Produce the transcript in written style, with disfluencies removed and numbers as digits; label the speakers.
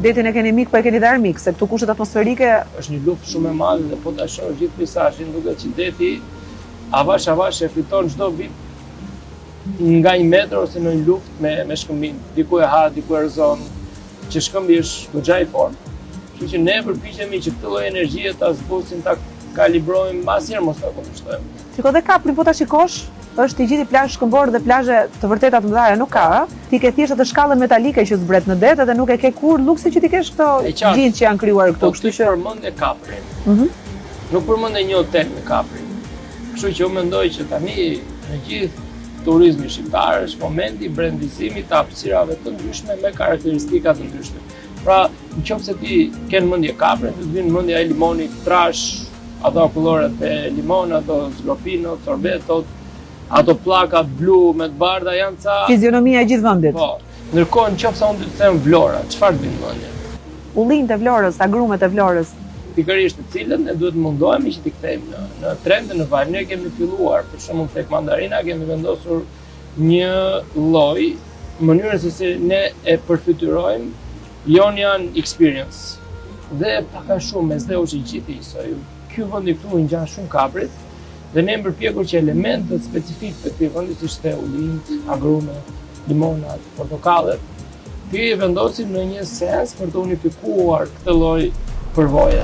Speaker 1: Detin e keni mik, po e keni dhe armik, se këtu kushtet atmosferike...
Speaker 2: Është një luftë shumë e madhe dhe po ta shoh gjithë peizazhin, duket që deti avash e fiton çdo vit nga 1 metër ose në një luftë me shkëmbim. Diku e ha, diku e rrezon, që shkëmbi është goxha i fortë. Kështu që ne përpiqemi që këtë lloj energjie ta zbusim, ta kalibrojmë, asnjëherë mos ta kundërshtojmë.
Speaker 1: Shiko dhe kaprin, po ta shikosh, është i gjithë i plazh shkëmbor dhe plazhe të vërteta të mëdha nuk ka, a? Ti ke thjesht atë shkallën metalike që zbret në det dhe nuk e ke kur luksin që ti kesh këto gjinjë që janë krijuar këtu.
Speaker 2: Kështu që përmendje kaprin. Nuk përmendje një hotel me kaprin. Kështu që unë mendoj që tani në gjithë turizmi shqiptar është momenti i brendizimit të hapësirave të ndryshme me karakteristika të ndryshme. Pra, nëse ti ke në mendje kaprin, të vinë në mendje ai limoni trash, ato kulloret e limon, ato zgropinot, sorbetot, ato plakat blu me të bardha janë ca...
Speaker 1: Fizionomia e gjithë vendit.
Speaker 2: Po, ndërkohë nëse unë të them Vlora, çfarë të vinë në mendje?
Speaker 1: Ullinjtë e Vlorës, agrumet e Vlorës.
Speaker 2: Pikërisht të cilët ne duhet mundohemi që t'i kthejmë në trend në vaj. Ne kemi filluar, për shembull tek mandarina, kemi vendosur një lloj mënyrë se si ne e përfytyrojmë Ionian Experience. Dhe pak a shumë mes dheu që gjithë isoj. Ky vend i këtu ngjan shumë kaprit dhe ne përpjekur që elementet specifik të këtij vendi si shte ullinjt, agrumet, limonat, portokallet, ti e vendosim në një seancë për të unifikuar këtë lloj përvoje.